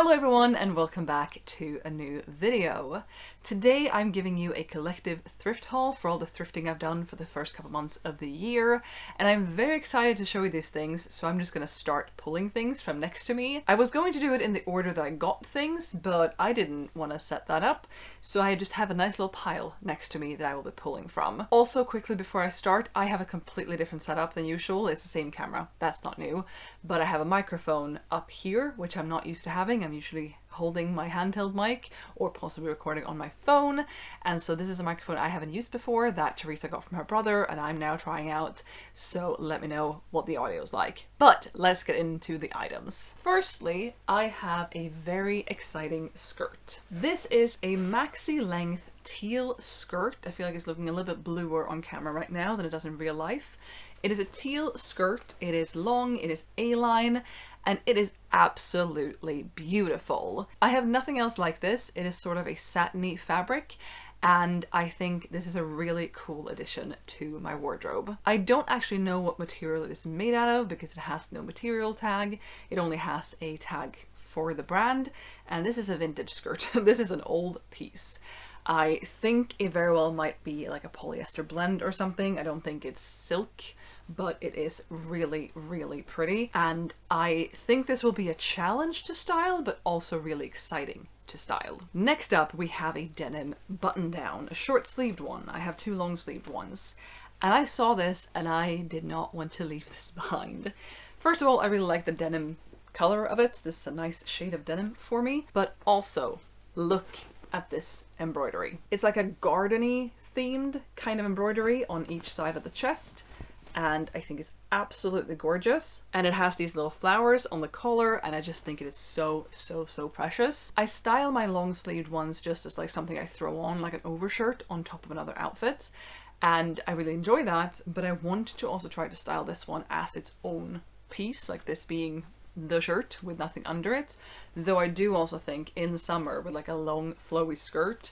Hello everyone and welcome back to a new video. Today I'm giving you a collective thrift haul for all the thrifting I've done for the first couple months of the year, and I'm very excited to show you these things, so I'm just gonna start pulling things from next to me. I was going to do it in the order that I got things, but I didn't want to set that up, so I just have a nice little pile next to me that I will be pulling from. Also, quickly before I start, I have a completely different setup than usual. It's the same camera, that's not new, but I have a microphone up here, which I'm not used to having. I'm usually holding my handheld mic or possibly recording on my phone, and so this is a microphone I haven't used before that Teresa got from her brother and I'm now trying out, so let me know what the audio is like. But let's get into the items. Firstly, I have a very exciting skirt. This is a maxi length teal skirt. I feel like it's looking a little bit bluer on camera right now than it does in real life. It is a teal skirt, it is long, it is A-line, and it is absolutely beautiful. I have nothing else like this. It is sort of a satiny fabric, and I think this is a really cool addition to my wardrobe. I don't actually know what material it is made out of because it has no material tag. It only has a tag for the brand, and this is a vintage skirt. This is an old piece. I think it very well might be like a polyester blend or something. I don't think it's silk, but it is really, really pretty. And I think this will be a challenge to style, but also really exciting to style. Next up, we have a denim button down, a short sleeved one. I have two long sleeved ones. And I saw this and I did not want to leave this behind. First of all, I really like the denim color of it. This is a nice shade of denim for me, but also look at this embroidery. It's like a garden-y themed kind of embroidery on each side of the chest, and I think it's absolutely gorgeous. And it has these little flowers on the collar, and I just think it is so precious. I style my long sleeved ones just as like something I throw on like an overshirt on top of another outfit, and I really enjoy that, but I want to also try to style this one as its own piece, like this being the shirt with nothing under it. Though I do also think in summer with like a long flowy skirt,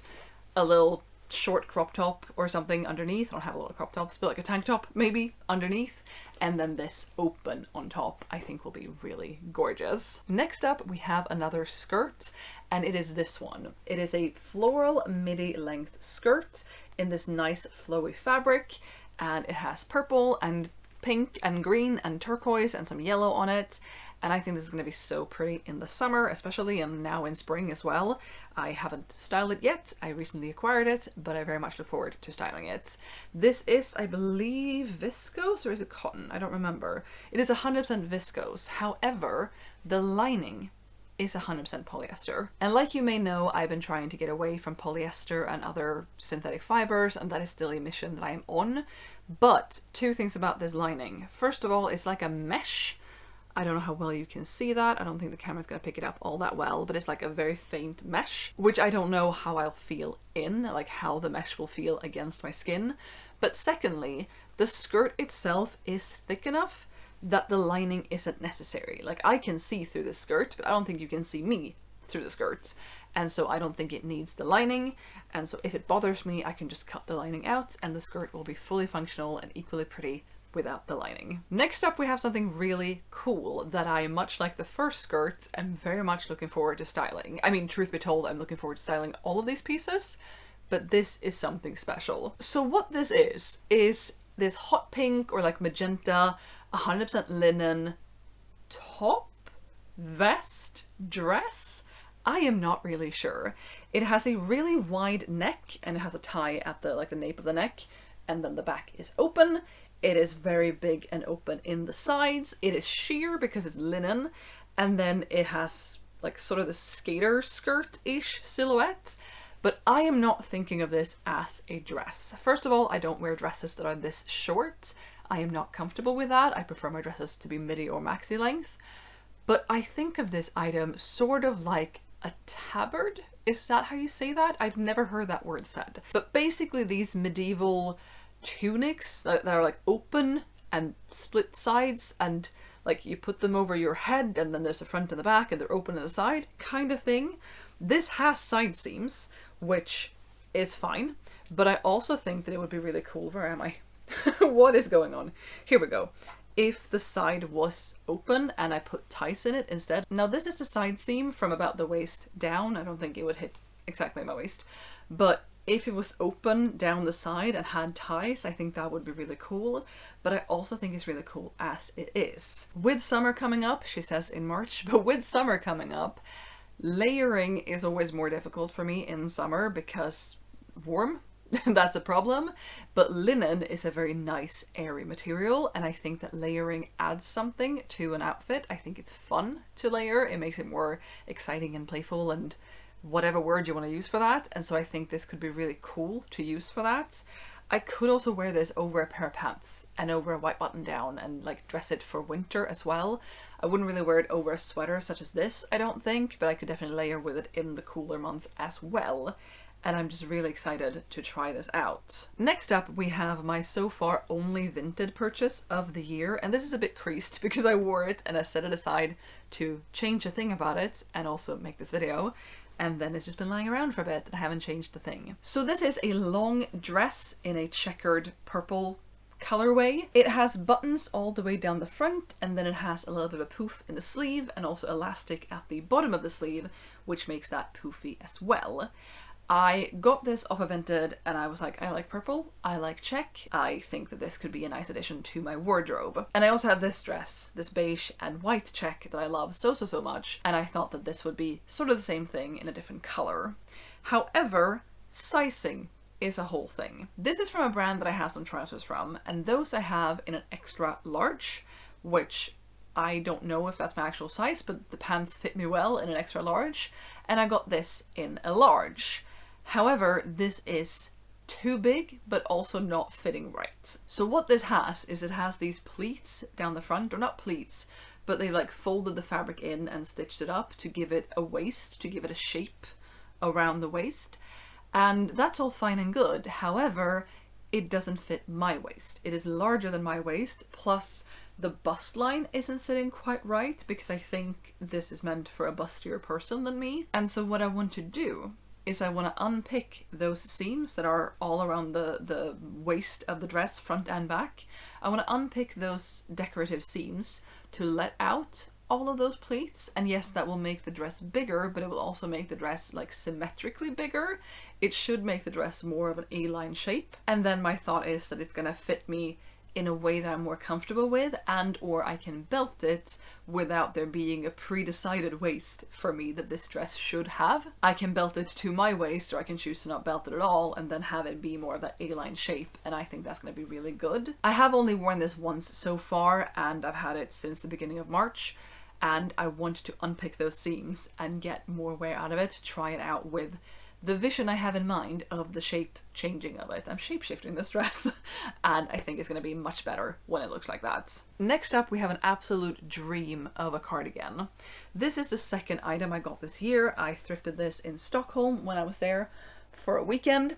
a little short crop top or something underneath, I don't have a lot of crop tops, but like a tank top maybe underneath, and then this open on top, I think will be really gorgeous. Next up we have another skirt, and it is this one. It is a floral midi length skirt in this nice flowy fabric, and it has purple and pink and green and turquoise and some yellow on it, and I think this is going to be so pretty in the summer especially, and now in spring as well. I haven't styled it yet, I recently acquired it, but I very much look forward to styling it. This is, I believe, viscose, or is it cotton? I don't remember. It is 100% viscose, however the lining is 100% polyester. And like you may know, I've been trying to get away from polyester and other synthetic fibers, and that is still a mission that I'm on. But two things about this lining. First of all, it's like a mesh. I don't know how well you can see that. I don't think the camera's gonna pick it up all that well, but it's like a very faint mesh, which I don't know how I'll feel in, like how the mesh will feel against my skin. But secondly, the skirt itself is thick enough that the lining isn't necessary. Like, I can see through the skirt, but I don't think you can see me through the skirt. And so I don't think it needs the lining. And so if it bothers me, I can just cut the lining out and the skirt will be fully functional and equally pretty without the lining. Next up, we have something really cool that I, much like the first skirt, am very much looking forward to styling. I mean, truth be told, I'm looking forward to styling all of these pieces, but this is something special. So what this is this hot pink or like magenta 100% linen top, vest, dress. I am not really sure. It has a really wide neck and it has a tie at the like the nape of the neck, and then the back is open. It is very big and open in the sides. It is sheer because it's linen, and then it has like sort of the skater skirt-ish silhouette. But I am not thinking of this as a dress. First of all, I don't wear dresses that are this short. I am not comfortable with that. I prefer my dresses to be midi or maxi length. But I think of this item sort of like a tabard. Is that how you say that? I've never heard that word said. But basically these medieval tunics that are like open and split sides, and like you put them over your head and then there's a front and the back and they're open on the side kind of thing. This has side seams, which is fine, but I also think that it would be really cool. Where am I? What is going on? Here we go. if the side was open and I put ties in it instead. Now this is the side seam from about the waist down. I don't think it would hit exactly my waist, but if it was open down the side and had ties, I think that would be really cool. But I also think it's really cool as it is. With summer coming up, she says in March, but with summer coming up, layering is always more difficult for me in summer because warm. That's a problem, but linen is a very nice airy material, and I think that layering adds something to an outfit. I think it's fun to layer. It makes it more exciting and playful and whatever word you want to use for that, and so I think this could be really cool to use for that. I could also wear this over a pair of pants and over a white button down and like dress it for winter as well. I wouldn't really wear it over a sweater such as this, I don't think, but I could definitely layer with it in the cooler months as well. And I'm just really excited to try this out. Next up, we have my so far only Vinted purchase of the year. And this is a bit creased because I wore it and I set it aside to change a thing about it and also make this video. And then it's just been lying around for a bit and I haven't changed the thing. So this is a long dress in a checkered purple colorway. It has buttons all the way down the front, and then it has a little bit of a poof in the sleeve and also elastic at the bottom of the sleeve, which makes that poofy as well. I got this off of Vinted and I was like, I like purple, I like check, I think that this could be a nice addition to my wardrobe. And I also have this dress, this beige and white check that I love so much, and I thought that this would be sort of the same thing in a different color. However, sizing is a whole thing. This is from a brand that I have some trousers from, and those I have in an extra large, which I don't know if that's my actual size, but the pants fit me well in an extra large, and I got this in a large. However, this is too big, but also not fitting right. So what this has is it has these pleats down the front, or not pleats, but they like folded the fabric in and stitched it up to give it a waist, to give it a shape around the waist. And that's all fine and good. However, it doesn't fit my waist. It is larger than my waist, plus the bust line isn't sitting quite right because I think this is meant for a bustier person than me. And so what I want to do is I want to unpick those seams that are all around the waist of the dress, front and back. I want to unpick those decorative seams to let out all of those pleats, and yes, that will make the dress bigger, but it will also make the dress like symmetrically bigger. It should make the dress more of an A-line shape, and then my thought is that it's gonna fit me in a way that I'm more comfortable with, and or I can belt it without there being a pre-decided waist for me that this dress should have. I can belt it to my waist, or I can choose to not belt it at all and then have it be more of that A-line shape, and I think that's going to be really good. I have only worn this once so far, and I've had it since the beginning of March, and I want to unpick those seams and get more wear out of it, try it out with the vision I have in mind of the shape changing of it. I'm shape-shifting this dress and I think it's going to be much better when it looks like that. Next up, we have an absolute dream of a cardigan. This is the second item I got this year. I thrifted this in Stockholm when I was there for a weekend.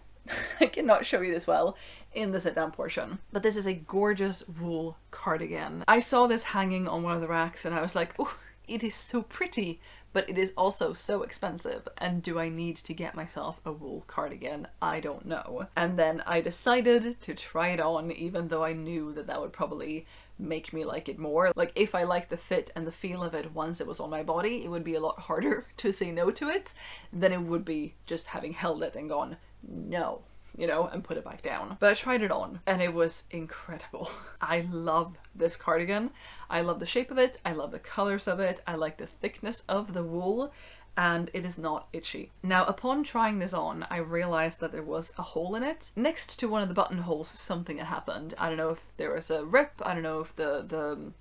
I cannot show you this well in the sit down portion, but this is a gorgeous wool cardigan. I saw this hanging on one of the racks and I was like, oh, it is so pretty, but it is also so expensive, and do I need to get myself a wool cardigan? I don't know. And then I decided to try it on, even though I knew that that would probably make me like it more. Like, if I liked the fit and the feel of it once it was on my body, it would be a lot harder to say no to it than it would be just having held it and gone, no, you know, and put it back down. But I tried it on and it was incredible. I love this cardigan. I love the shape of it. I love the colors of it. I like the thickness of the wool, and it is not itchy. Now, upon trying this on, I realized that there was a hole in it. Next to one of the buttonholes, something had happened. I don't know if there was a rip. I don't know if the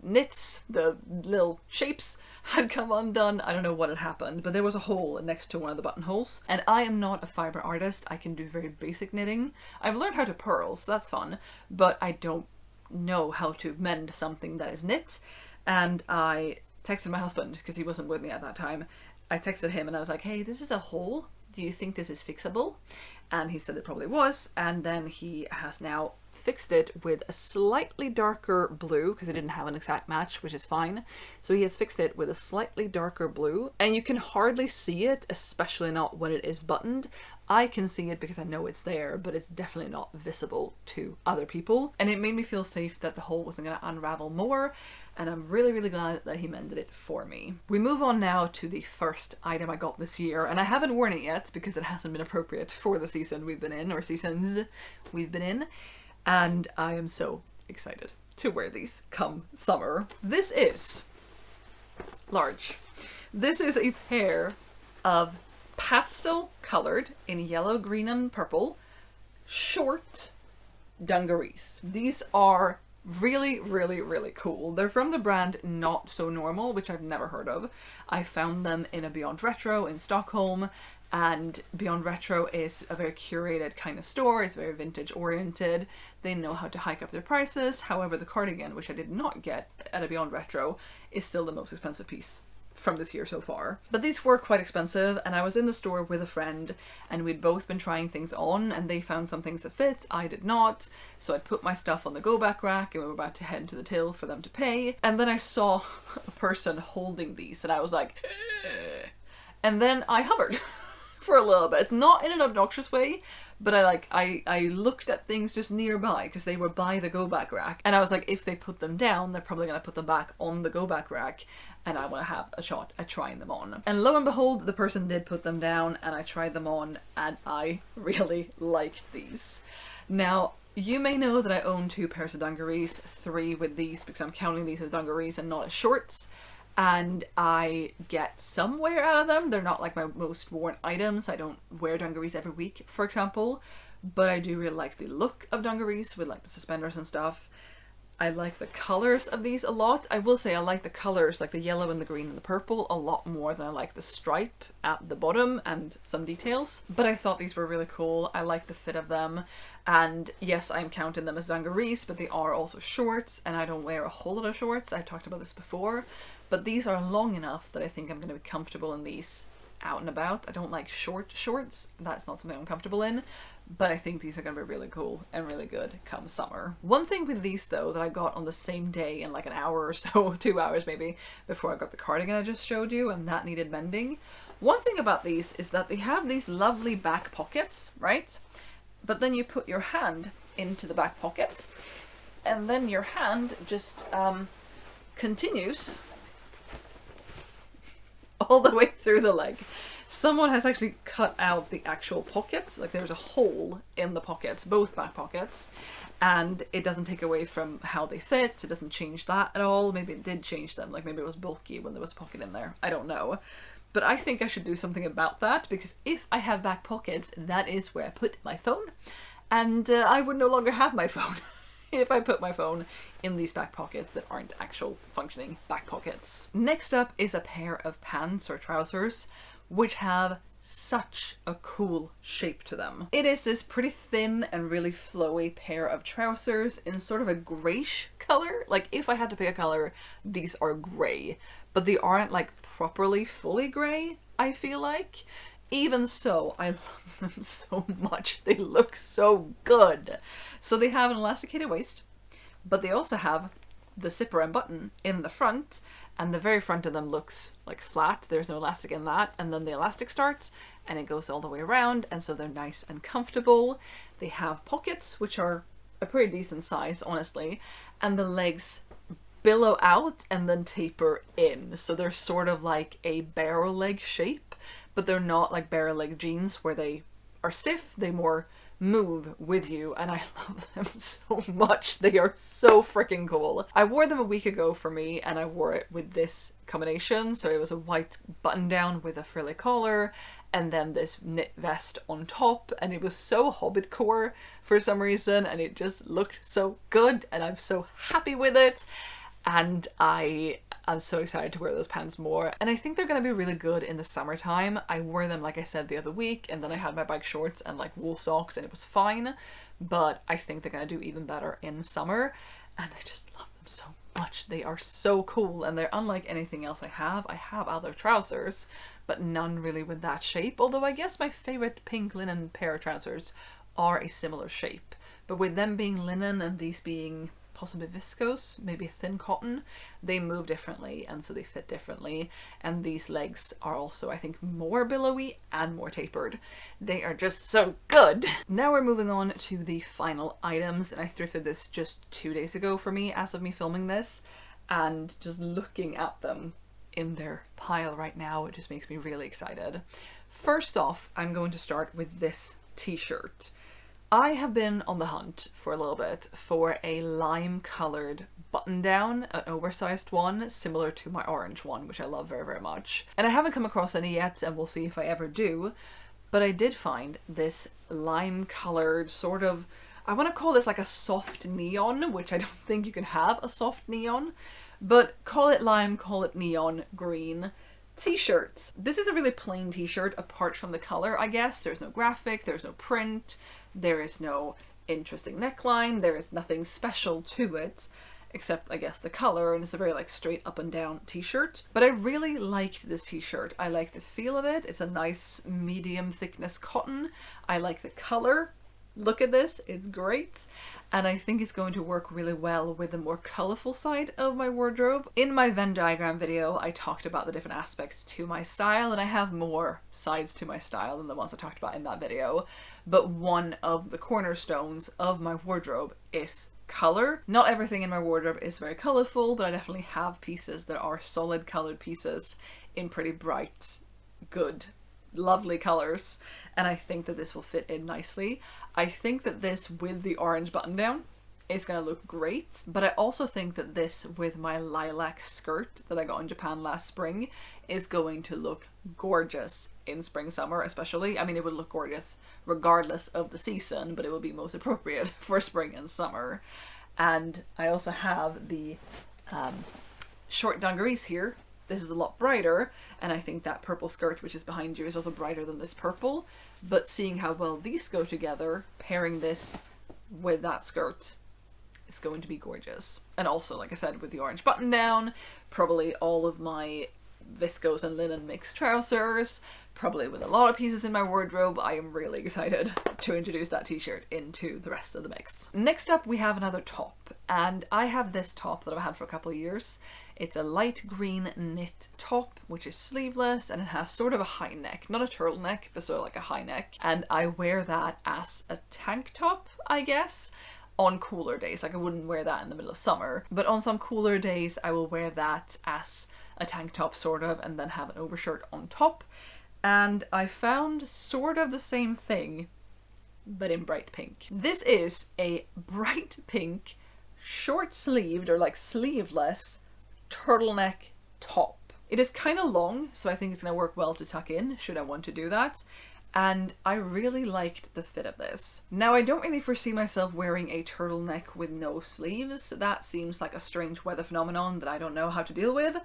knits, the little shapes had come undone. I don't know what had happened, but there was a hole next to one of the buttonholes. And I am not a fiber artist. I can do very basic knitting. I've learned how to purl, so that's fun, but I don't know how to mend something that is knit. And I texted my husband, because he wasn't with me at that time. I texted him and I was like, hey, this is a hole. Do you think this is fixable? And he said it probably was, and then he has now fixed it with a slightly darker blue because it didn't have an exact match, which is fine. So he has fixed it with a slightly darker blue, and you can hardly see it, especially not when it is buttoned. I can see it because I know it's there, but it's definitely not visible to other people. And it made me feel safe that the hole wasn't going to unravel more, and I'm really, really glad that he mended it for me. We move on now to the first item I got this year, and I haven't worn it yet because it hasn't been appropriate for the season we've been in, or seasons we've been in, and I am so excited to wear these come summer. This is large. This is a pair of pastel colored in yellow, green and purple short dungarees. These are really, really, really cool. They're from the brand Not So Normal, which I've never heard of. I found them in a Beyond Retro in Stockholm, and Beyond Retro is a very curated kind of store. It's very vintage oriented. They know how to hike up their prices. However, the cardigan, which I did not get at a Beyond Retro, is still the most expensive piece from this year so far. But these were quite expensive, and I was in the store with a friend and we'd both been trying things on, and they found some things that fit, I did not. So I put my stuff on the go back rack and we were about to head to the till for them to pay, and then I saw a person holding these and I was like and then I hovered for a little bit, not in an obnoxious way, but I looked at things just nearby because they were by the go back rack, and I was like, if they put them down, they're probably gonna put them back on the go back rack, and I want to have a shot at trying them on. And lo and behold, the person did put them down, and I tried them on, and I really liked these. Now, you may know that I own 2 pairs of dungarees, 3 with these because I'm counting these as dungarees and not as shorts. And I get some wear out of them. They're not like my most worn items. I don't wear dungarees every week, for example, but I do really like the look of dungarees with like the suspenders and stuff. I like the colors of these a lot. I will say I like the colors, like the yellow and the green and the purple, a lot more than I like the stripe at the bottom and some details. But I thought these were really cool. I like the fit of them. And yes, I'm counting them as dungarees, but they are also shorts, and I don't wear a whole lot of shorts. I've talked about this before, but these are long enough that I think I'm going to be comfortable in these out and about. I don't like short shorts. That's not something I'm comfortable in, but I think these are going to be really cool and really good come summer. One thing with these though that I got on the same day in like an hour or so, 2 hours maybe, before I got the cardigan I just showed you, and that needed mending. One thing about these is that they have these lovely back pockets, right? But then you put your hand into the back pocket, and then your hand just continues all the way through the leg. Someone has actually cut out the actual pockets, like there's a hole in the pockets, both back pockets, and it doesn't take away from how they fit. It doesn't change that at all. Maybe it did change them, like maybe it was bulky when there was a pocket in there. I don't know. But I think I should do something about that, because if I have back pockets, that is where I put my phone, and I would no longer have my phone if I put my phone in these back pockets that aren't actual functioning back pockets. Next up is a pair of pants or trousers, which have such a cool shape to them. It is this pretty thin and really flowy pair of trousers in sort of a grayish color. Like if I had to pick a color, these are gray, but they aren't like properly fully gray, I feel like. Even so, I love them so much. They look so good. So they have an elasticated waist, but they also have the zipper and button in the front, and the very front of them looks like flat. There's no elastic in that, and then the elastic starts and it goes all the way around, and so they're nice and comfortable. They have pockets, which are a pretty decent size, honestly, and the legs billow out and then taper in, so they're sort of like a barrel leg shape, but they're not like barrel leg jeans where they are stiff. They more move with you, and I love them so much. They are so freaking cool. I wore them a week ago for me, and I wore it with this combination. So it was a white button down with a frilly collar and then this knit vest on top, and it was so hobbitcore for some reason, and it just looked so good, and I'm so happy with it. And I'm so excited to wear those pants more, and I think they're going to be really good in the summertime. I wore them, like I said, the other week, and then I had my bike shorts and like wool socks, and it was fine, but I think they're going to do even better in summer, and I just love them so much. They are so cool, and they're unlike anything else I have. I have other trousers, but none really with that shape, although I guess my favorite pink linen pair of trousers are a similar shape, but with them being linen and these being possibly viscose, maybe thin cotton, they move differently and so they fit differently. And these legs are also, I think, more billowy and more tapered. They are just so good. Now we're moving on to the final items, and I thrifted this just 2 days ago for me as of me filming this, and just looking at them in their pile right now, it just makes me really excited. First off, I'm going to start with this t-shirt. I have been on the hunt for a little bit for a lime colored button down, an oversized one similar to my orange one, which I love very, very much. And I haven't come across any yet, and we'll see if I ever do. But I did find this lime colored sort of, I want to call this like a soft neon, which I don't think you can have a soft neon, but call it lime, call it neon green t-shirts. This is a really plain t-shirt apart from the color, I guess. There's no graphic, there's no print, there is no interesting neckline, there is nothing special to it except, I guess, the color, and it's a very like straight up and down t-shirt. But I really liked this t-shirt. I like the feel of it. It's a nice medium thickness cotton. I like the color. Look at this, it's great. And I think it's going to work really well with the more colorful side of my wardrobe. In my Venn diagram video, I talked about the different aspects to my style, and I have more sides to my style than the ones I talked about in that video. But one of the cornerstones of my wardrobe is color. Not everything in my wardrobe is very colorful, but I definitely have pieces that are solid colored pieces in pretty bright, good, lovely colors, and I think that this will fit in nicely. I think that this with the orange button down is gonna look great, but I also think that this with my lilac skirt that I got in Japan last spring is going to look gorgeous in spring summer especially. I mean, it would look gorgeous regardless of the season, but it will be most appropriate for spring and summer. And I also have the short dungarees here. This is a lot brighter, and I think that purple skirt, which is behind you, is also brighter than this purple. But seeing how well these go together, pairing this with that skirt is going to be gorgeous. And also, like I said, with the orange button down, probably all of my viscose and linen mixed trousers, probably with a lot of pieces in my wardrobe. I am really excited to introduce that t-shirt into the rest of the mix. Next up, we have another top, and I have this top that I've had for a couple of years. It's a light green knit top, which is sleeveless, and it has sort of a high neck, not a turtleneck, but sort of like a high neck. And I wear that as a tank top, I guess, on cooler days. Like, I wouldn't wear that in the middle of summer, but on some cooler days I will wear that as a tank top sort of, and then have an overshirt on top. And I found sort of the same thing, but in bright pink. This is a bright pink, short-sleeved or like sleeveless turtleneck top. It is kind of long, so I think it's going to work well to tuck in should I want to do that. And I really liked the fit of this. Now, I don't really foresee myself wearing a turtleneck with no sleeves. That seems like a strange weather phenomenon that I don't know how to deal with,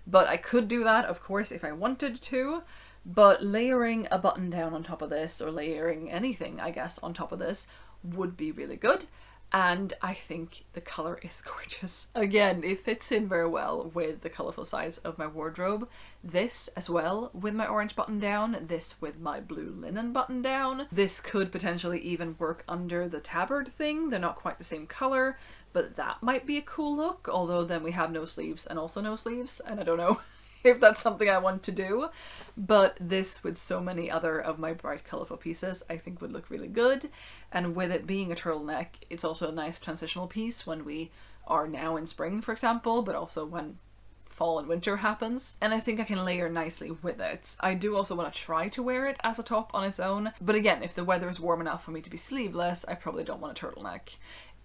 but I could do that, of course, if I wanted to. But layering a button down on top of this, or layering anything, I guess, on top of this would be really good. And I think the color is gorgeous. Again, it fits in very well with the colorful sides of my wardrobe. This as well with my orange button down, this with my blue linen button down. This could potentially even work under the tabard thing. They're not quite the same color, but that might be a cool look, although then we have no sleeves and also no sleeves, and I don't know if that's something I want to do. But this with so many other of my bright colorful pieces I think would look really good. And with it being a turtleneck, it's also a nice transitional piece when we are now in spring, for example, but also when fall and winter happens. And I think I can layer nicely with it. I do also want to try to wear it as a top on its own, but again, if the weather is warm enough for me to be sleeveless, I probably don't want a turtleneck.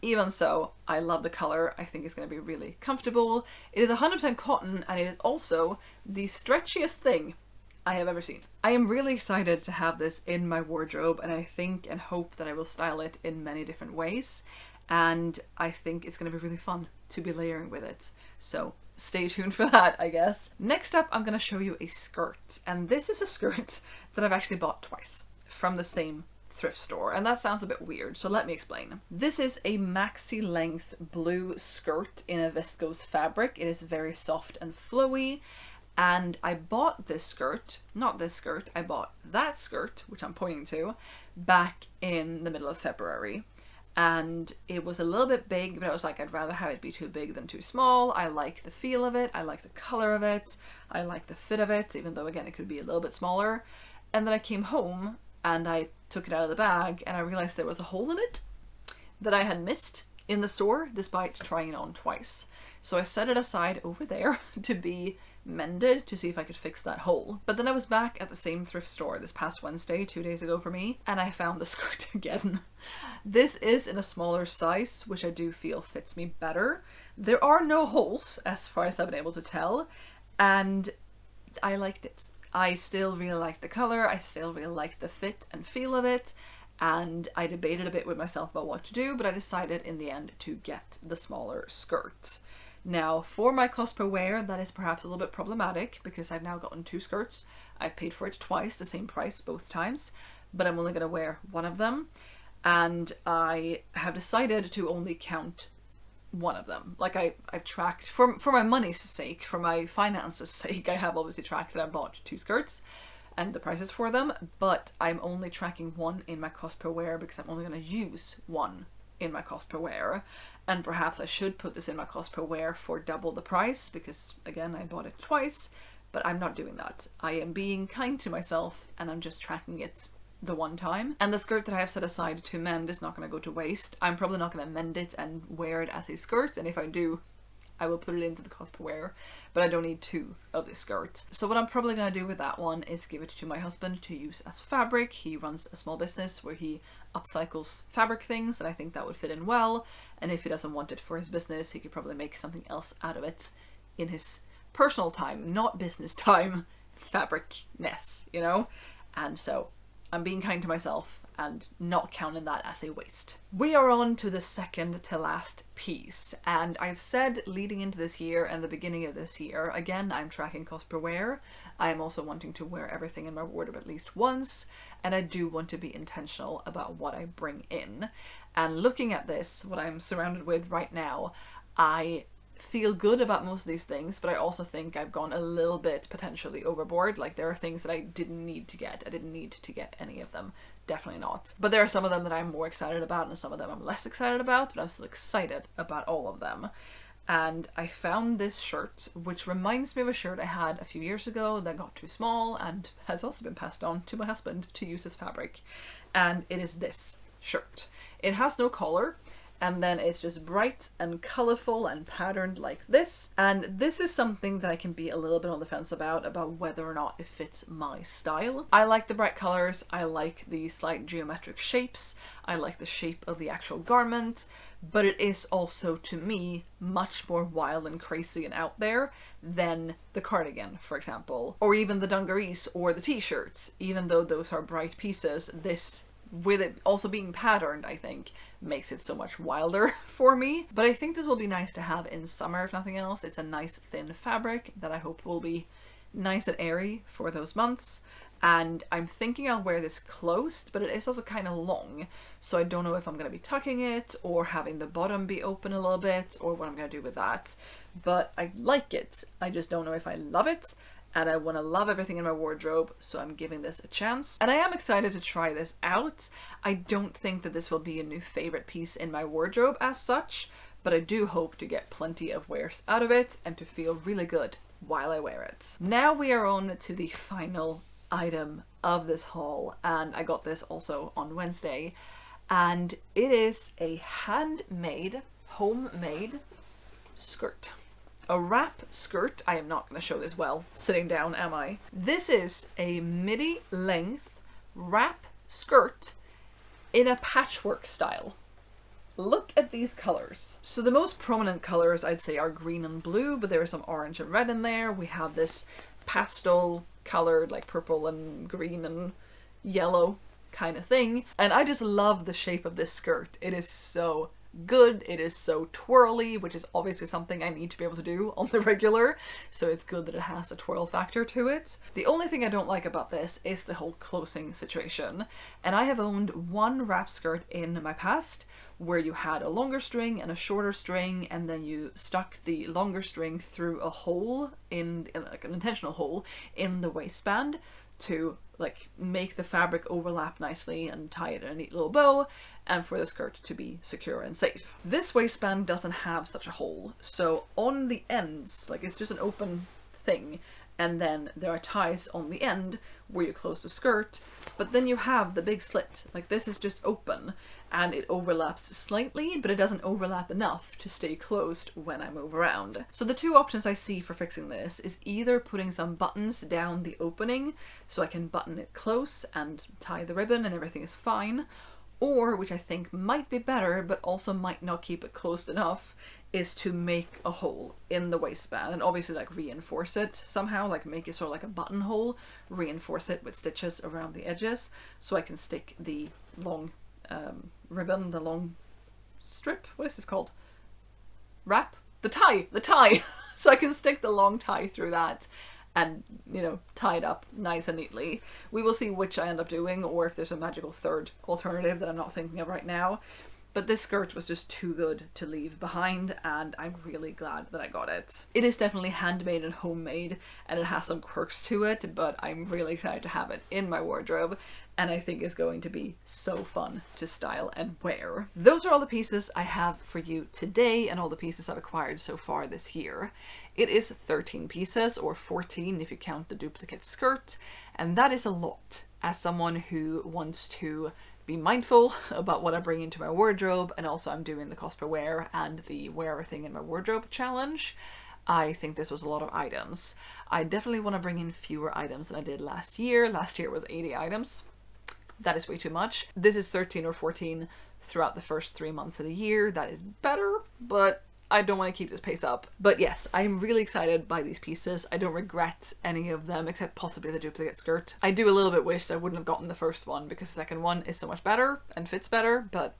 Even so, I love the color. I think it's going to be really comfortable. It is 100% cotton, and it is also the stretchiest thing I have ever seen. I am really excited to have this in my wardrobe, and I think and hope that I will style it in many different ways. And I think it's going to be really fun to be layering with it. So stay tuned for that, I guess. Next up, I'm going to show you a skirt. And this is a skirt that I've actually bought twice from the same thrift store, and that sounds a bit weird, so let me explain. This is a maxi length blue skirt in a viscose fabric. It is very soft and flowy, and I bought this skirt, not this skirt, I bought that skirt, which I'm pointing to, back in the middle of February. and it was a little bit big, but I was like, I'd rather have it be too big than too small. I like the feel of it, I like the color of it, I like the fit of it, even though again it could be a little bit smaller. And then I came home and I took it out of the bag and I realized there was a hole in it that I had missed in the store despite trying it on twice. So I set it aside over there to be mended to see if I could fix that hole. But then I was back at the same thrift store this past Wednesday, 2 days ago for me, and I found the skirt again. This is in a smaller size, which I do feel fits me better. There are no holes as far as I've been able to tell, and I liked it. I still really like the color, I still really like the fit and feel of it, and I debated a bit with myself about what to do, but I decided in the end to get the smaller skirt. Now, for my cost per wear, that is perhaps a little bit problematic because I've now gotten 2 skirts. I've paid for it twice, the same price both times, but I'm only going to wear one of them. And I have decided to only count one of them. Like I've tracked, for my money's sake, for my finances' sake, I have obviously tracked that I bought 2 skirts and the prices for them, but I'm only tracking one in my cost per wear because I'm only going to use one in my cost per wear, and perhaps I should put this in my cost per wear for double the price because again I bought it twice, but I'm not doing that. I am being kind to myself and I'm just tracking it the one time. And the skirt that I have set aside to mend is not going to go to waste. I'm probably not going to mend it and wear it as a skirt, and if I do, I will put it into the cost per wear, but I don't need 2 of this skirt. So what I'm probably going to do with that one is give it to my husband to use as fabric. He runs a small business where he upcycles fabric things, and I think that would fit in well. And if he doesn't want it for his business, he could probably make something else out of it in his personal time, not business time, fabricness, you know? And so I'm being kind to myself and not counting that as a waste. We are on to the second to last piece, and I've said leading into this year and the beginning of this year, again, I'm tracking cost per wear. I am also wanting to wear everything in my wardrobe at least once, and I do want to be intentional about what I bring in. And looking at this, what I'm surrounded with right now, I feel good about most of these things, but I also think I've gone a little bit potentially overboard. Like there are things that I didn't need to get. I didn't need to get any of them. Definitely not. But there are some of them that I'm more excited about and some of them I'm less excited about, but I'm still excited about all of them. And I found this shirt, which reminds me of a shirt I had a few years ago that got too small and has also been passed on to my husband to use as fabric. And it is this shirt. It has no collar, and then it's just bright and colorful and patterned like this. And this is something that I can be a little bit on the fence about whether or not it fits my style. I like the bright colors, I like the slight geometric shapes, I like the shape of the actual garment, but it is also, to me, much more wild and crazy and out there than the cardigan, for example, or even the dungarees or the t-shirts. Even though those are bright pieces, this, with it also being patterned, I think makes it so much wilder for me. But I think this will be nice to have in summer if nothing else. It's a nice thin fabric that I hope will be nice and airy for those months. And I'm thinking I'll wear this closed, but it is also kind of long, so I don't know if I'm going to be tucking it or having the bottom be open a little bit or what I'm going to do with that. But I like it. I just don't know if I love it. And I want to love everything in my wardrobe, so I'm giving this a chance. And I am excited to try this out. I don't think that this will be a new favorite piece in my wardrobe as such, but I do hope to get plenty of wears out of it and to feel really good while I wear it. Now we are on to the final item of this haul, and I got this also on Wednesday, and it is a handmade, homemade skirt. A wrap skirt. I am not going to show this well sitting down, am I? This is a midi length wrap skirt in a patchwork style. Look at these colors. So the most prominent colors I'd say are green and blue, but there is some orange and red in there. We have this pastel colored, like purple and green and yellow kind of thing. And I just love the shape of this skirt. It is so good. It is so twirly, which is obviously something I need to be able to do on the regular, so it's good that it has a twirl factor to it. The only thing I don't like about this is the whole closing situation, and I have owned one wrap skirt in my past where you had a longer string and a shorter string, and then you stuck the longer string through a hole in like an intentional hole in the waistband to like make the fabric overlap nicely and tie it in a neat little bow, and for the skirt to be secure and safe. This waistband doesn't have such a hole, so on the ends, like it's just an open thing, and then there are ties on the end where you close the skirt, but then you have the big slit. Like this is just open and it overlaps slightly, but it doesn't overlap enough to stay closed when I move around. So the two options I see for fixing this is either putting some buttons down the opening so I can button it close and tie the ribbon and everything is fine, or, which I think might be better but also might not keep it closed enough, is to make a hole in the waistband and obviously like reinforce it somehow, like make it sort of like a buttonhole, reinforce it with stitches around the edges so I can stick the long ribbon, the long strip, what is this called? Wrap? The tie! So I can stick the long tie through that and, you know, tie it up nice and neatly. We will see which I end up doing, or if there's a magical third alternative that I'm not thinking of right now. But this skirt was just too good to leave behind, and I'm really glad that I got it. It is definitely handmade and homemade, and it has some quirks to it, but I'm really excited to have it in my wardrobe, and I think it's going to be so fun to style and wear. Those are all the pieces I have for you today, and all the pieces I've acquired so far this year. It is 13 pieces, or 14 if you count the duplicate skirt, and that is a lot. As someone who wants to be mindful about what I bring into my wardrobe, and also I'm doing the cost per wear and the wear everything in my wardrobe challenge, I think this was a lot of items. I definitely want to bring in fewer items than I did last year. Last year was 80 items. That is way too much. This is 13 or 14 throughout the first 3 months of the year. That is better, but I don't want to keep this pace up. But yes, I'm really excited by these pieces. I don't regret any of them except possibly the duplicate skirt. I do a little bit wish I wouldn't have gotten the first one because the second one is so much better and fits better, but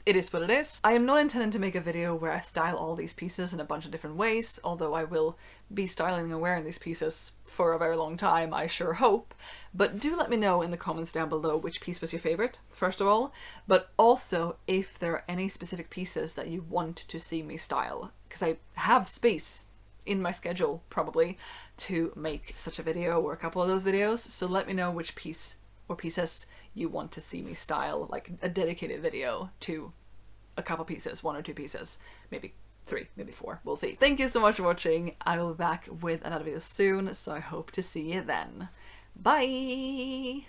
it is what it is. I am not intending to make a video where I style all these pieces in a bunch of different ways, although I will be styling and wearing these pieces for a very long time, I sure hope. But do let me know in the comments down below which piece was your favorite, first of all, but also if there are any specific pieces that you want to see me style, because I have space in my schedule probably to make such a video or a couple of those videos, so let me know which piece or pieces you want to see me style, like a dedicated video to a couple pieces, 1 or 2 pieces, maybe 3, maybe 4, we'll see. Thank you so much for watching. I will be back with another video soon, so I hope to see you then. Bye!